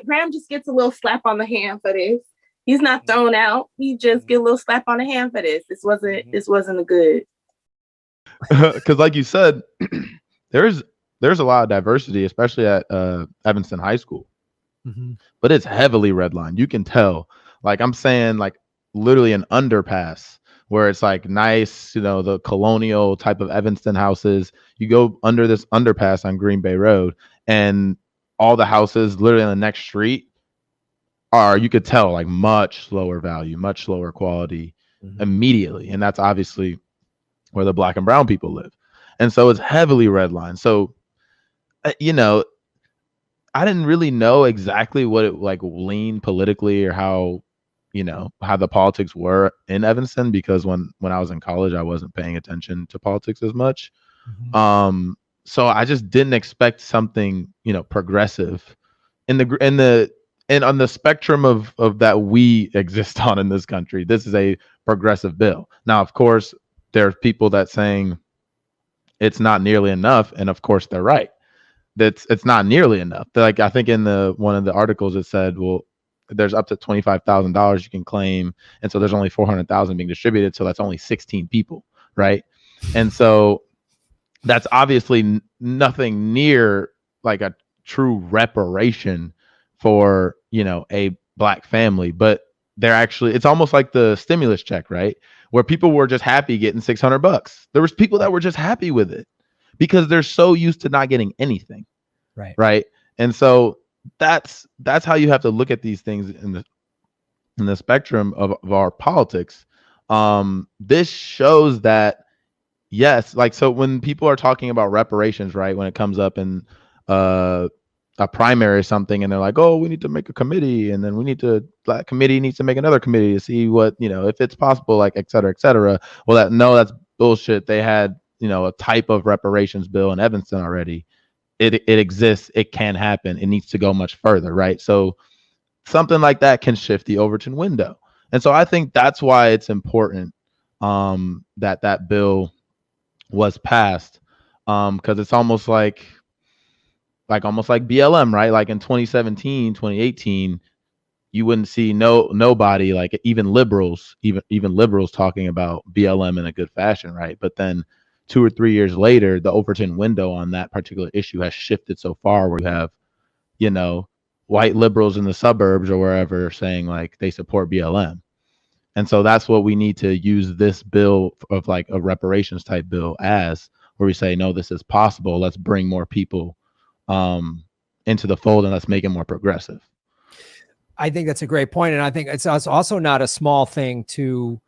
Graham just gets a little slap on the hand for this. He's not thrown out. He just get a little slap on the hand for this. This wasn't a good. Because like you said, there's there's a lot of diversity, especially at Evanston High School, Mm-hmm. but it's heavily redlined. You can tell. Like I'm saying, like literally an underpass where it's like nice, the colonial type of Evanston houses. You go under this underpass on Green Bay Road, and all the houses literally on the next street are, you could tell, like much lower value, much lower quality immediately, and that's obviously where the black and brown people live. And so it's heavily redlined. So, you know, I didn't really know exactly what it like leaned politically or how, how the politics were in Evanston, because when I was in college, I wasn't paying attention to politics as much. So I just didn't expect something, progressive and on the spectrum of that we exist on in this country. This is a progressive bill. Now, of course, there's people that saying it's not nearly enough, and of course they're right. It's not nearly enough. Like I think in the one of the articles it said, well, there's up to $25,000 you can claim, and so there's only 400,000 being distributed, so that's only 16 people, right? And so that's obviously nothing near like a true reparation for a black family, but they're actually, it's almost like the stimulus check, right? Where people were just happy getting $600. There was people that were just happy with it because they're so used to not getting anything. Right. And so that's how you have to look at these things in the spectrum of our politics. This shows that, yes, like, so when people are talking about reparations, right, when it comes up in a primary or something, and they're like, oh, we need to make a committee, and then that committee needs to make another committee to see what, if it's possible, like, et cetera, et cetera. Well, that's bullshit. They had, a type of reparations bill in Evanston already. It exists. It can happen. It needs to go much further, right? So something like that can shift the Overton window. And so I think that's why it's important that bill was passed, because it's almost like BLM, right? Like in 2017, 2018, you wouldn't see nobody, like even liberals talking about BLM in a good fashion, right? But then 2 or 3 years later, the Overton window on that particular issue has shifted so far where you have, white liberals in the suburbs or wherever saying like they support BLM. And so that's what we need to use this bill of like a reparations type bill as, where we say, no, this is possible. Let's bring more people into the fold, and let's make it more progressive. I think that's a great point, and I think it's also not a small thing to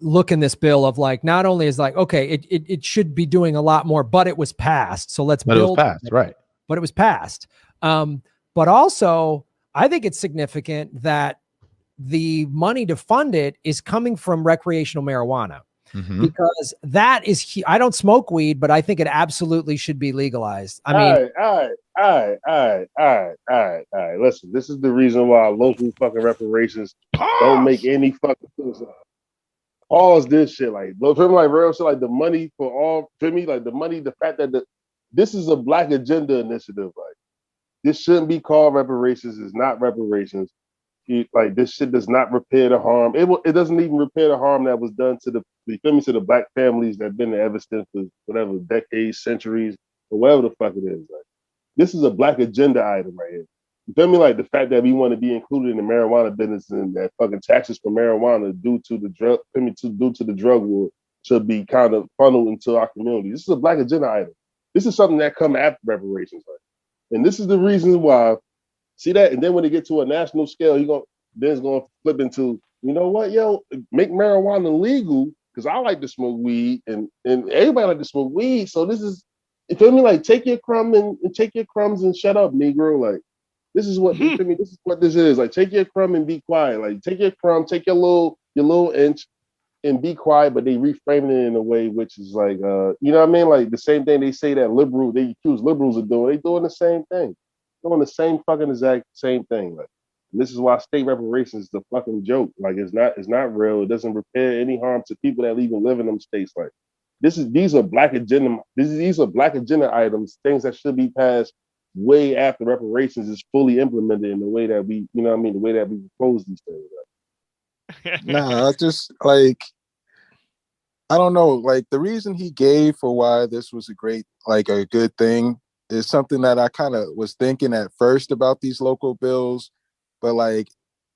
look in this bill of like, not only is like, okay, it should be doing a lot more, but it was passed, so let's build. It was passed, right? But it was passed. But also, I think it's significant that the money to fund it is coming from recreational marijuana. Because that is, I don't smoke weed, but I think it absolutely should be legalized. I mean, all right. Listen, this is the reason why local fucking reparations don't make any fucking sense. Pause this shit, like, for me, like real shit, like the money for all, for me, like the money, the fact that this is a black agenda initiative, like this shouldn't be called reparations. It's not reparations. Like this shit does not repair the harm. It doesn't even repair the harm that was done to to the black families that have been in Evanston for whatever decades, centuries, or whatever the fuck it is. Like this is a black agenda item right here. You feel me? Like the fact that we want to be included in the marijuana business and that fucking taxes for marijuana due to the drug war should be kind of funneled into our community. This is a black agenda item. This is something that come after reparations, right? And this is the reason why. See that? And then when they get to a national scale, it's gonna flip into, you know what, yo, make marijuana legal, because I like to smoke weed and everybody like to smoke weed. So this is, you feel me? Like take your crumb and take your crumbs and shut up, Negro. Like this is what you feel me? This is what this is. Like take your crumb and be quiet. Like take your crumb, take your little inch and be quiet, but they reframing it in a way which is like you know what I mean? Like the same thing they say that they accuse liberals of doing, they doing the same thing. Doing the same fucking exact same thing. Like, and this is why state reparations is a fucking joke. Like it's not real. It doesn't repair any harm to people that even live in them states. Like these are black agenda items, things that should be passed way after reparations is fully implemented in the way that we, you know what I mean, the way that we propose these things. Nah, I just like, I don't know, like the reason he gave for why this was a good thing is something that I kind of was thinking at first about these local bills, but like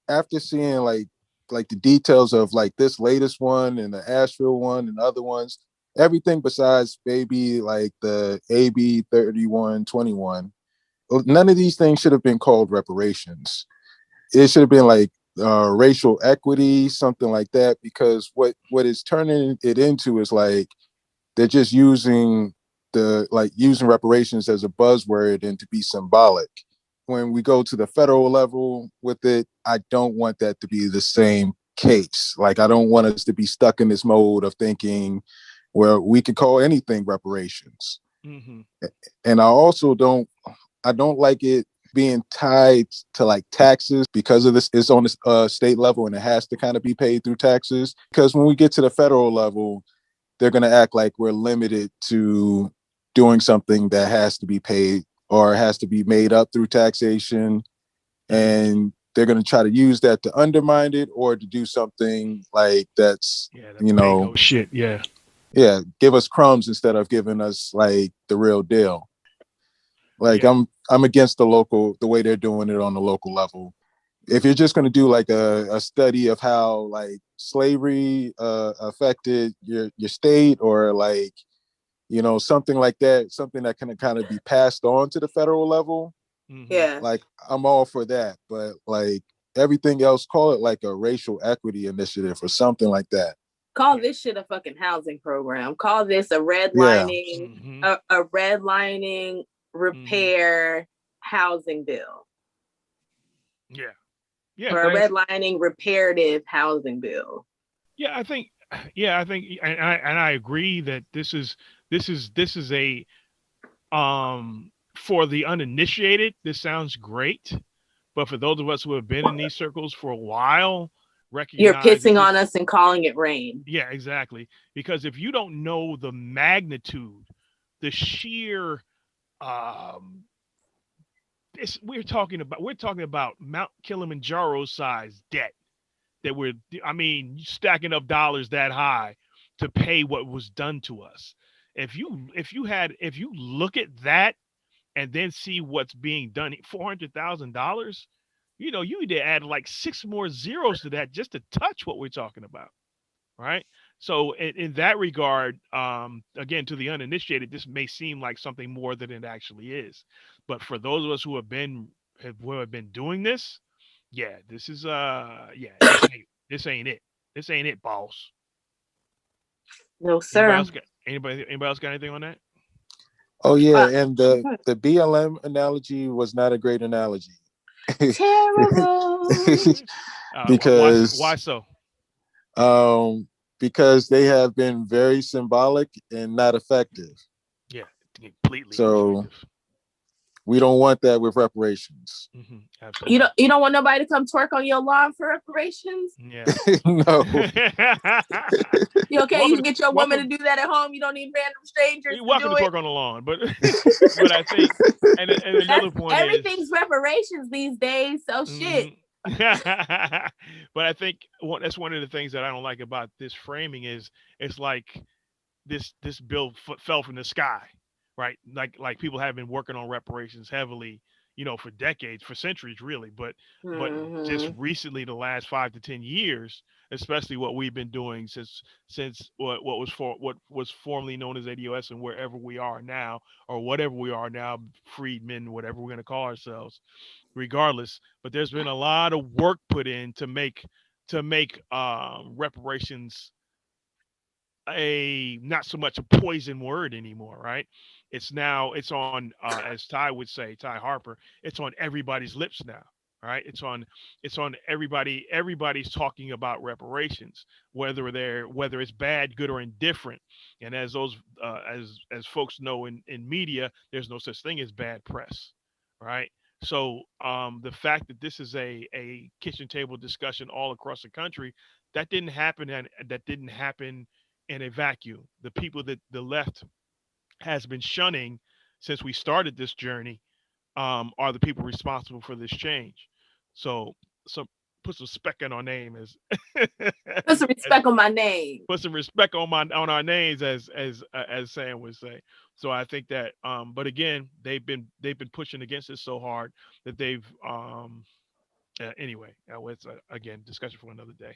after seeing like the details of like this latest one and the Asheville one and other ones, everything besides maybe like the AB 3121, none of these things should have been called reparations. It should have been like racial equity, something like that, because what is turning it into is like they're just using using reparations as a buzzword and to be symbolic. When we go to the federal level with it, I don't want that to be the same case. Like I don't want us to be stuck in this mode of thinking where we can call anything reparations. Mm-hmm. And I don't like it being tied to like taxes because of this. It's on the state level and it has to kind of be paid through taxes. Because when we get to the federal level, they're going to act like we're limited to doing something that has to be paid or has to be made up through taxation. And they're going to try to use that to undermine it or to do something like that's shit. Yeah. Yeah. Give us crumbs instead of giving us like the real deal. Like I'm against the way they're doing it on the local level. If you're just going to do like a study of how like slavery affected your state or like, something like that, something that can kind of be passed on to the federal level. Yeah. Like I'm all for that. But like everything else, call it like a racial equity initiative or something like that. Call this shit a fucking housing program. Call this a redlining, a redlining repair housing bill. Yeah. Yeah. Or a redlining reparative housing bill. Yeah, I think, and I agree that this is a, for the uninitiated, this sounds great, but for those of us who have been in these circles for a while, you're pissing on us and calling it rain. Yeah, exactly. Because if you don't know the magnitude, the sheer, we're talking about Mount Kilimanjaro size debt that stacking up dollars that high to pay what was done to us. If you look at that and then see what's being done, $400,000, you need to add like 6 more zeros to that just to touch what we're talking about. Right. So in that regard, again, to the uninitiated, this may seem like something more than it actually is. But for those of us who have been doing this, yeah, this is this ain't it. This ain't it, boss. No, sir. Anybody else got anything on that? Oh yeah, and the BLM analogy was not a great analogy. Terrible. Because why so? Because they have been very symbolic and not effective. Yeah, completely. So effective. We don't want that with reparations. Mm-hmm, absolutely. You don't want nobody to come twerk on your lawn for reparations? Yeah. No. You okay? You can get your woman to do that at home. You don't need random strangers. You're welcome to twerk on the lawn, but I think and another point everything's reparations these days. So shit. But I think that's one of the things that I don't like about this framing is it's like this bill fell from the sky, right? Like people have been working on reparations heavily, for decades, for centuries, really. But just recently, the last 5 to 10 years, especially what we've been doing since what was formerly known as ADOS and wherever we are now, or whatever we are now, freedmen, whatever we're going to call ourselves. Regardless, but there's been a lot of work put in to make reparations not so much a poison word anymore, right? It's on as Ty would say, Ty Harper, it's on everybody's lips now, right? It's on everybody's talking about reparations, whether it's bad, good, or indifferent. And as those as folks know in media, there's no such thing as bad press, right? So the fact that this is a kitchen table discussion all across the country, that didn't happen in a vacuum. The people that the left has been shunning since we started this journey are the people responsible for this change. So put some respect in our name as Put some respect on my name. put some respect on our names as Sam would say. So I think that but again, they've been pushing against it so hard that they've anyway, it's again discussion for another day.